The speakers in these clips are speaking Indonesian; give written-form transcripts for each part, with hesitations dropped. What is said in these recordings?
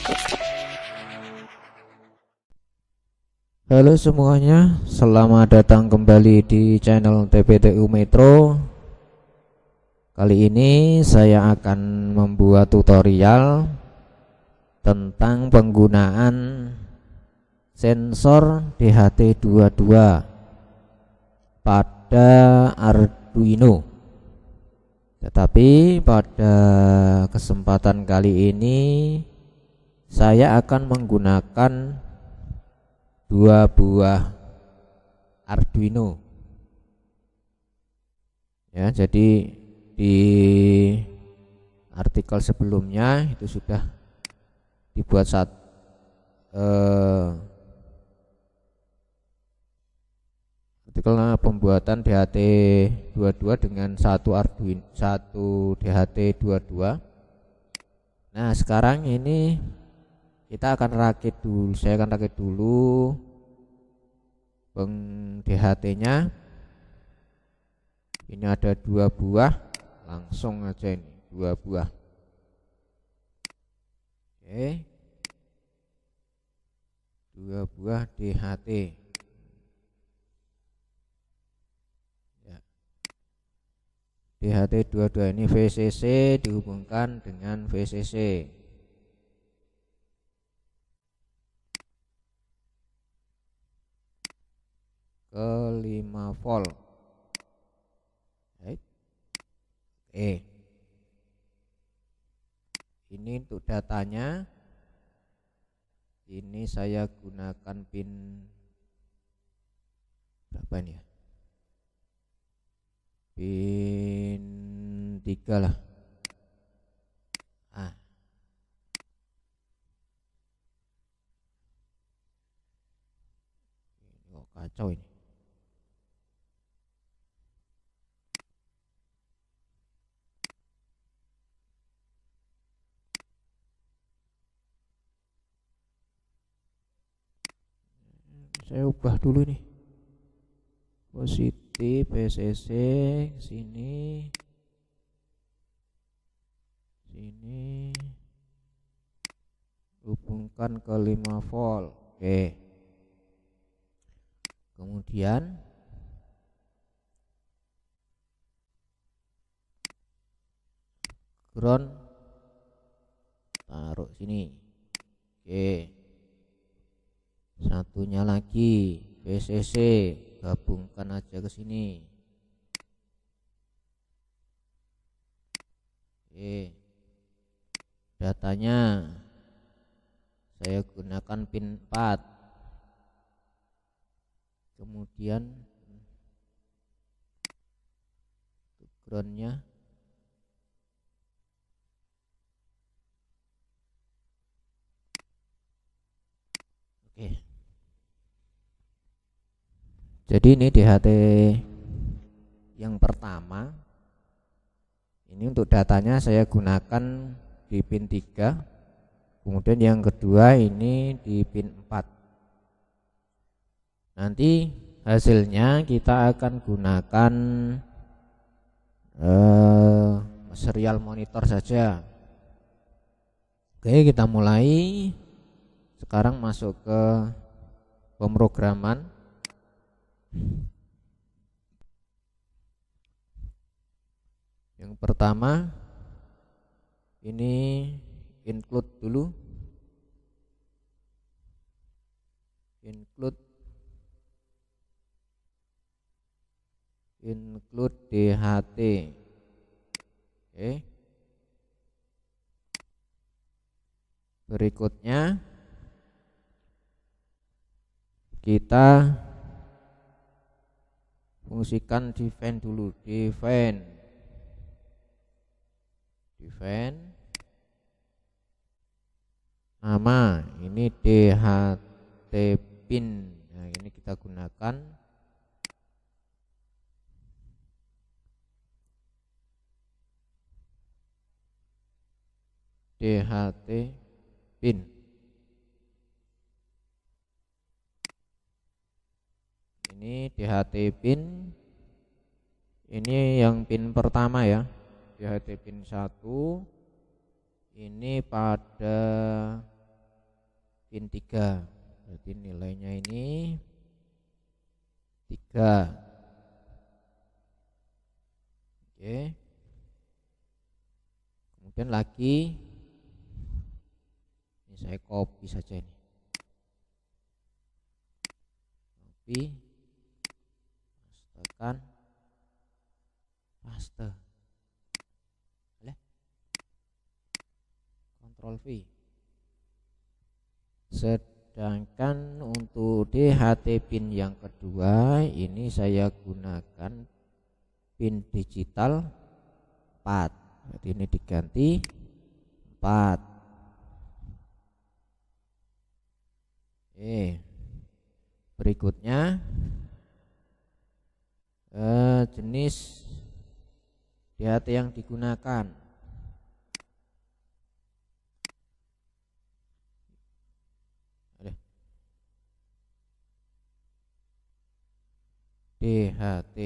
Halo semuanya, selamat datang kembali di channel TPTU Metro. Kali ini saya akan membuat tutorial tentang penggunaan sensor DHT22 pada Arduino. Tetapi pada kesempatan kali ini saya akan menggunakan dua buah Arduino. Ya, jadi di artikel sebelumnya itu sudah dibuat artikel pembuatan DHT22 dengan satu Arduino, satu DHT22. Nah, sekarang ini kita akan rakit dulu. Saya akan rakit dulu DHT-nya. Ini ada dua buah, langsung aja ini dua buah. Oke, dua buah DHT. Ya. DHT22 ini VCC dihubungkan dengan VCC. Ke 5 volt. Right. Ini untuk datanya. Ini saya gunakan pin berapa ini ya? Pin 3 lah. Ini kacau ini. Saya ubah dulu nih, positif VCC sini hubungkan ke 5 volt. Oke, kemudian ground taruh sini. Oke, satunya lagi VCC gabungkan aja ke sini. Oke, datanya saya gunakan pin 4. Kemudian groundnya oke. Jadi ini DHT yang pertama. Ini untuk datanya saya gunakan di pin 3. Kemudian yang kedua ini di pin 4. Nanti hasilnya kita akan gunakan serial monitor saja. Oke, kita mulai. Sekarang masuk ke pemrograman. Yang pertama ini include dulu, include DHT. Oke, berikutnya kita fungsikan define dulu, define nama ini DHT pin. Nah, ini kita gunakan DHT pin. Ini DHT pin. Ini yang pin pertama ya. DHT pin 1 ini pada pin 3. Berarti nilainya ini 3. Oke. Kemudian lagi ini saya copy saja ini. Copy, pastekan, paste. Ctrl V. Sedangkan untuk DHT pin yang kedua ini saya gunakan pin digital 4. Berarti ini diganti 4. Berikutnya jenis DHT yang digunakan. DHT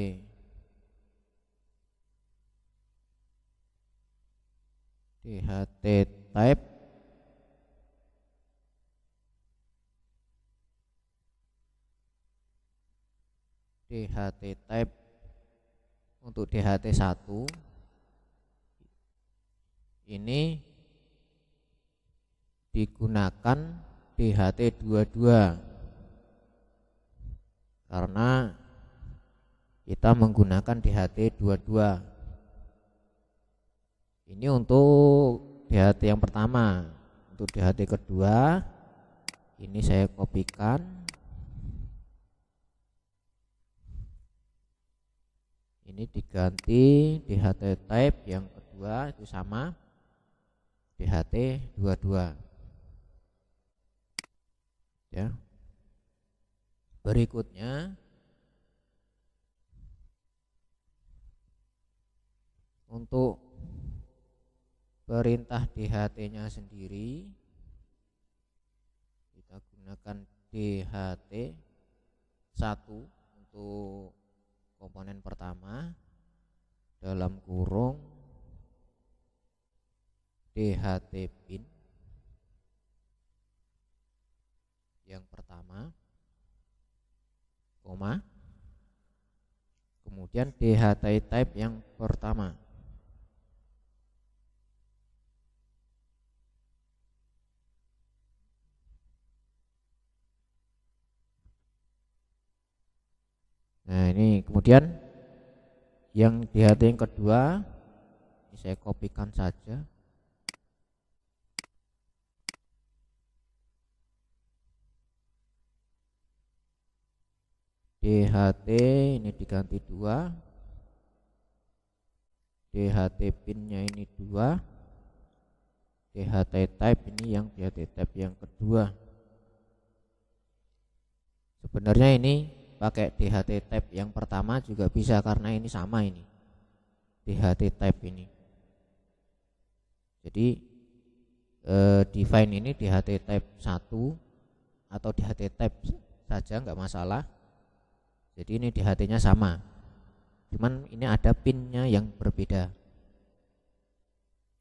type untuk DHT 1 ini digunakan DHT 22 karena kita menggunakan DHT 22. Ini untuk DHT yang pertama. Untuk DHT kedua ini saya kopikan. Ini diganti DHT type yang kedua itu sama DHT 22. Ya. Berikutnya untuk perintah DHT-nya sendiri kita gunakan DHT 1 untuk komponen pertama dalam kurung DHT pin yang pertama, koma, kemudian DHT type yang pertama. Nah ini kemudian yang DHT yang kedua ini saya kopikan saja. DHT ini diganti 2. DHT pinnya ini 2. DHT type ini yang DHT type yang kedua. Sebenarnya ini pakai DHT type yang pertama juga bisa karena ini sama ini DHT type ini. Jadi define ini DHT type 1 atau DHT type saja nggak masalah. Jadi ini DHT-nya sama, cuman ini ada pinnya yang berbeda.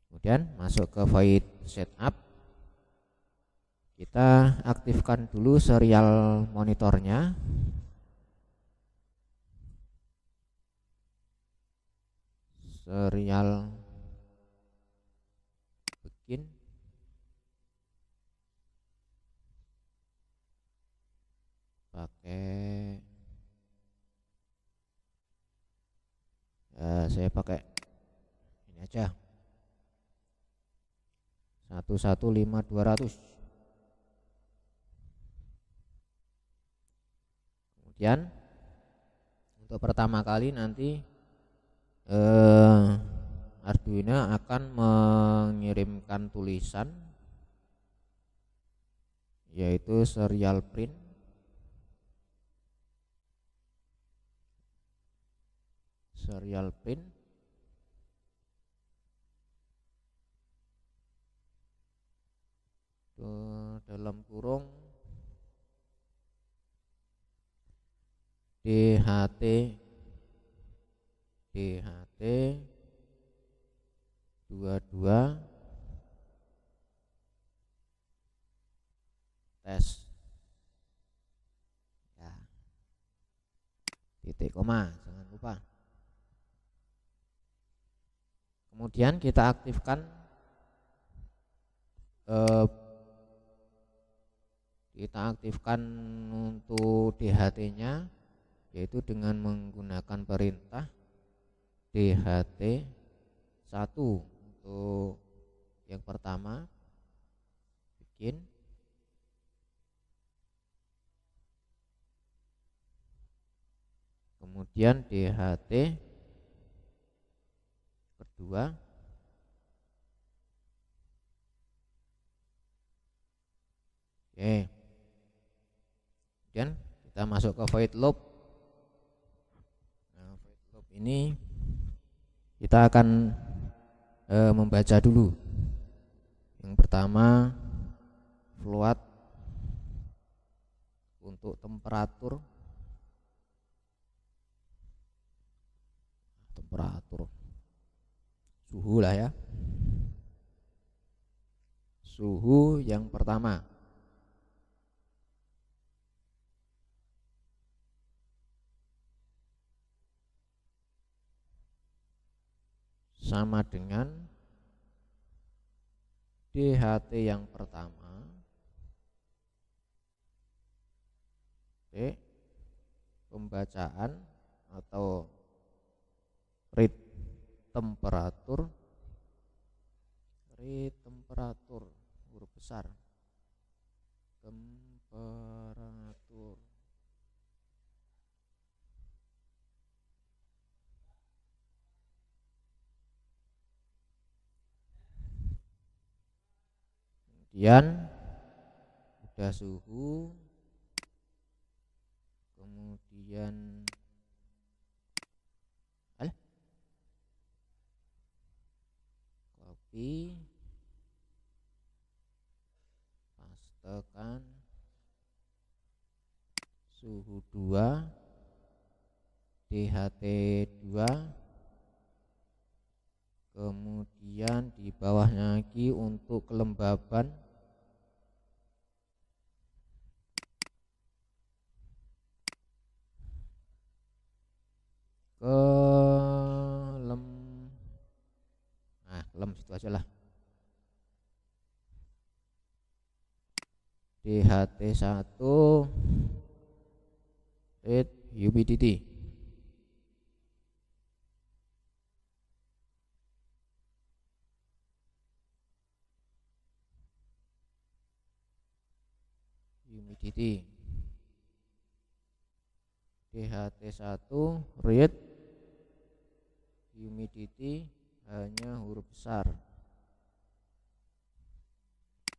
Kemudian masuk ke void setup, kita aktifkan dulu serial monitornya. Serial begin pakai saya pakai ini aja 115200. Kemudian untuk pertama kali nanti Arduino akan mengirimkan tulisan yaitu serial print dalam kurung DHT 22 tes ya, titik koma jangan lupa. Kemudian kita aktifkan untuk DHT-nya, yaitu dengan menggunakan perintah DHT1. Untuk yang pertama bikin, kemudian DHT kedua, oke. Kemudian kita masuk ke void loop. Nah, void loop ini kita akan membaca dulu. Yang pertama float untuk temperatur suhu lah ya, suhu yang pertama sama dengan DHT yang pertama pembacaan atau read temperatur huruf besar, temperatur. Kemudian udah suhu, kemudian copy, pastekan suhu 2 DHT 2, kemudian di bawahnya lagi untuk kelembaban kelem situ aja lah, DHT1 read humidity. DHT1 read humidity hanya huruf besar.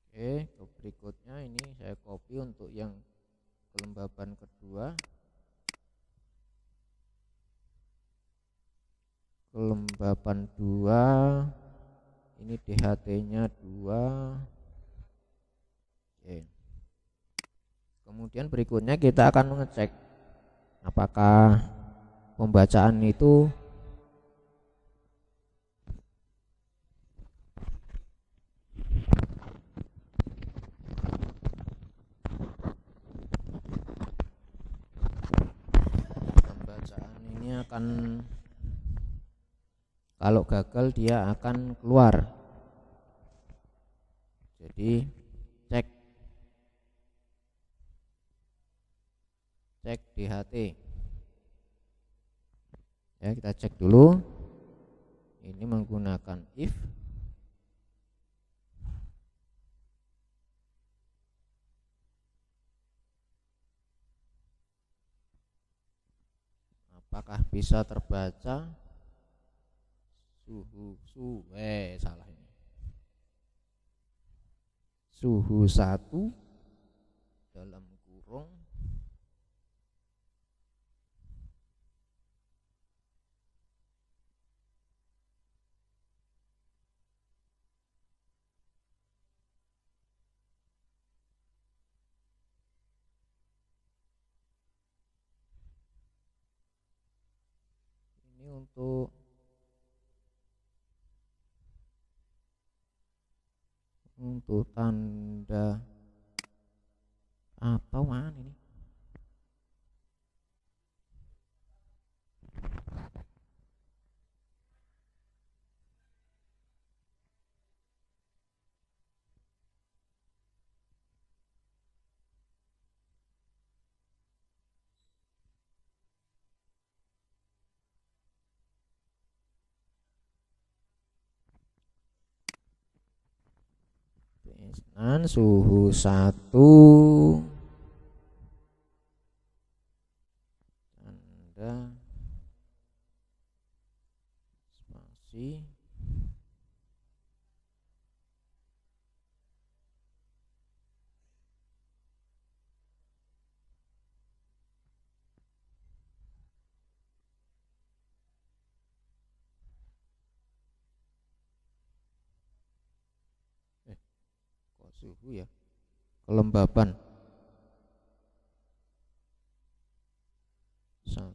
Oke, ke berikutnya ini saya copy untuk yang kelembaban kedua, kelembaban 2 ini DHT-nya 2. Oke. Kemudian berikutnya kita akan mengecek apakah pembacaan itu akan, kalau gagal dia akan keluar. Jadi cek DHT ya, kita cek dulu ini menggunakan if apakah bisa terbaca salah ini, suhu 1 dalam kurung ini untuk tanda Apa mana ini? Dan suhu 1 tanda spasi kok suhu ya, kelembaban 1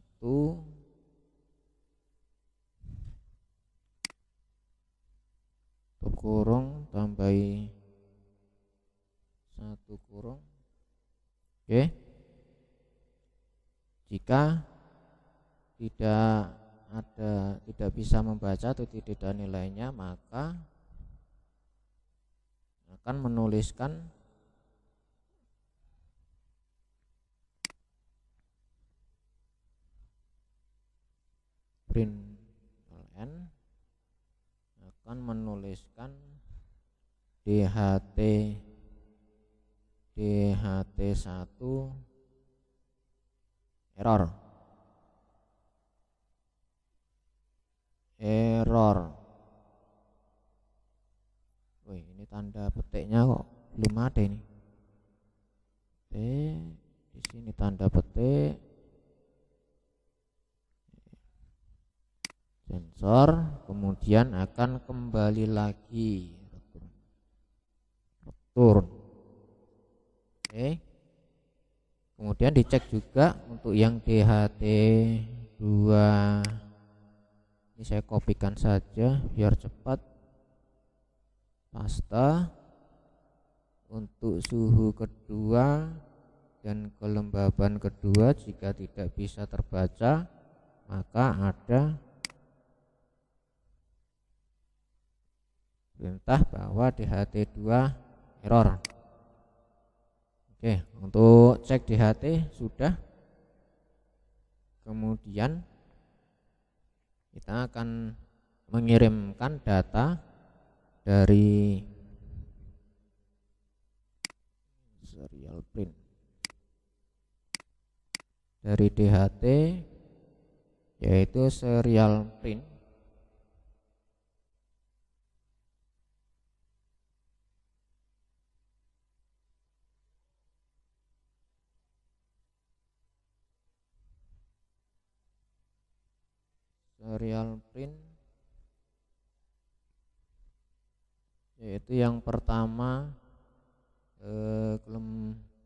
kurung tambahi 1 kurung. Oke, jika tidak bisa membaca atau tidak ada nilainya, maka akan menuliskan println akan menuliskan DHT1 error. Wih, ini tanda petiknya kok belum ada ini. Di sini tanda petik. Sensor, kemudian akan kembali lagi return. Oke. Kemudian dicek juga untuk yang DHT2. Ini saya kopikan saja biar cepat. Paste untuk suhu kedua dan kelembaban kedua, jika tidak bisa terbaca maka ada perintah bahwa DHT2 error. Oke, untuk cek DHT sudah. Kemudian kita akan mengirimkan data dari serial print dari DHT, yaitu serial print yaitu yang pertama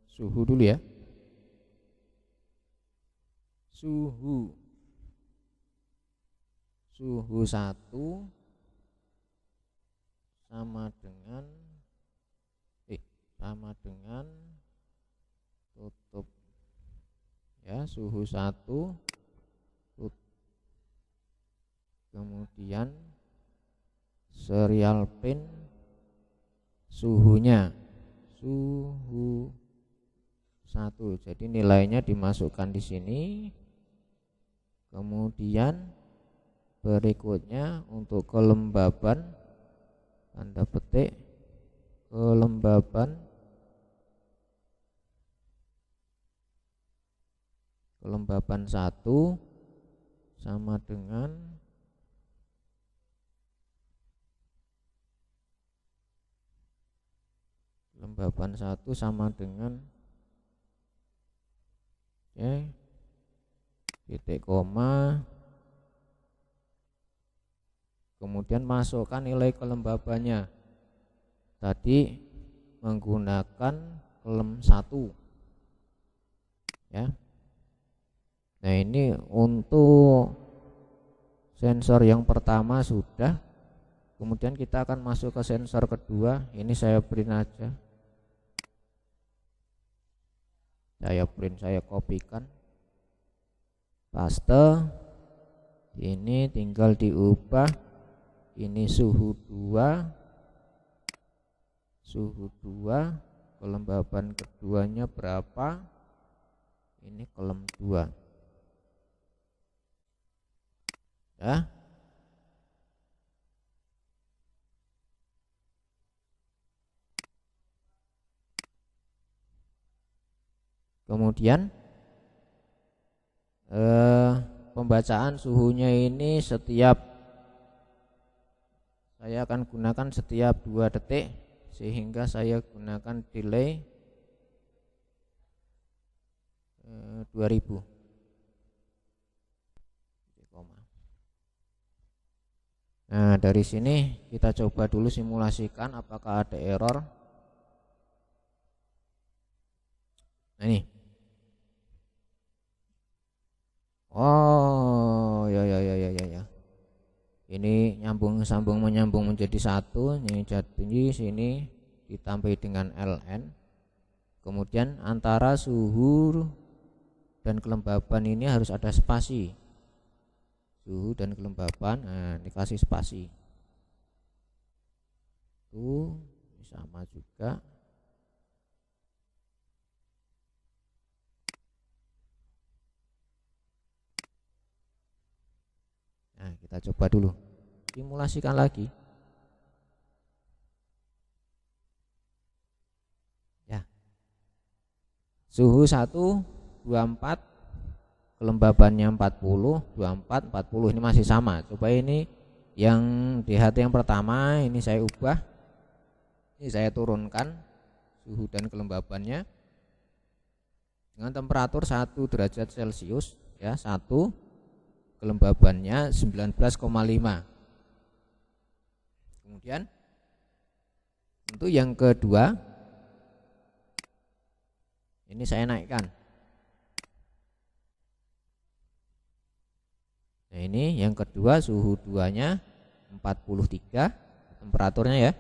suhu dulu ya. Suhu 1 sama dengan tutup ya, suhu 1 kemudian serial print suhunya suhu 1. Jadi nilainya dimasukkan di sini. Kemudian berikutnya untuk kelembaban, tanda petik kelembaban kelembaban 1 sama dengan kelembaban 1 sama dengan titik koma, kemudian masukkan nilai kelembabannya tadi menggunakan kelem 1 ya. Nah, ini untuk sensor yang pertama sudah. Kemudian kita akan masuk ke sensor kedua. Ini saya print aja. Saya print, saya kopikan, paste. Ini tinggal diubah. Ini suhu 2, kelembaban keduanya berapa, ini kolom 2 ya. Kemudian pembacaan suhunya ini saya akan gunakan setiap 2 detik, sehingga saya gunakan delay 2000. Nah, dari sini kita coba dulu simulasikan apakah ada error. Nah, ini. Oh, ya. Ini sambung menyambung menjadi satu. Ini jadi sini ditambah dengan ln. Kemudian antara suhu dan kelembaban ini harus ada spasi. Suhu dan kelembaban, nah dikasih spasi. Tuh sama juga. Nah, kita coba dulu, simulasikan lagi ya. Suhu 124, kelembabannya 40, 24, 40, ini masih sama. Coba ini yang DHT yang pertama, ini saya ubah, ini saya turunkan suhu dan kelembabannya dengan temperatur 1 derajat Celcius ya, 1, kelembabannya 19,5. Kemudian untuk yang kedua ini saya naikkan. Nah, ini yang kedua suhu 2-nya 43 temperaturnya ya.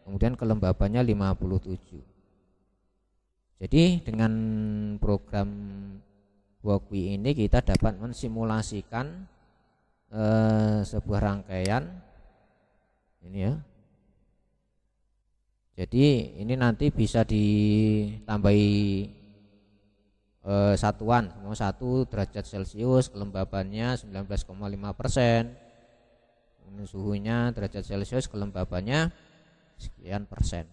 Kemudian kelembabannya 57. Jadi dengan program Walkwi ini kita dapat mensimulasikan sebuah rangkaian ini ya. Jadi ini nanti bisa ditambahi satuan, mau 1 derajat Celcius, kelembabannya 19,5%, suhunya derajat Celcius, kelembabannya sekian persen.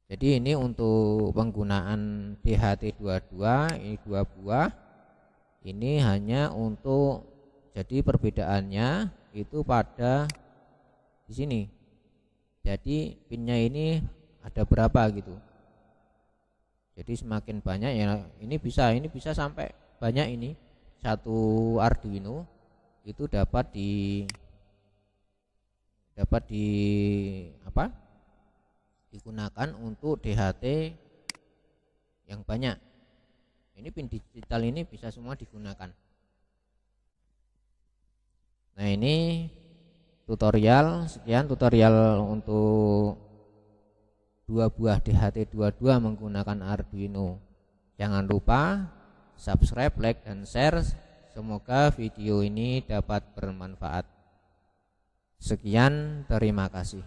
Jadi ini untuk penggunaan DHT22, ini 2 buah. Ini hanya untuk, jadi perbedaannya itu pada di sini. Jadi pinnya ini ada berapa gitu. Jadi semakin banyak ya, ini bisa sampai banyak ini. Satu Arduino itu dapat digunakan untuk DHT yang banyak. Ini pin digital ini bisa semua digunakan. Nah, ini sekian tutorial untuk 2 buah DHT22 menggunakan Arduino. Jangan lupa subscribe, like, dan share. Semoga video ini dapat bermanfaat. Sekian, terima kasih.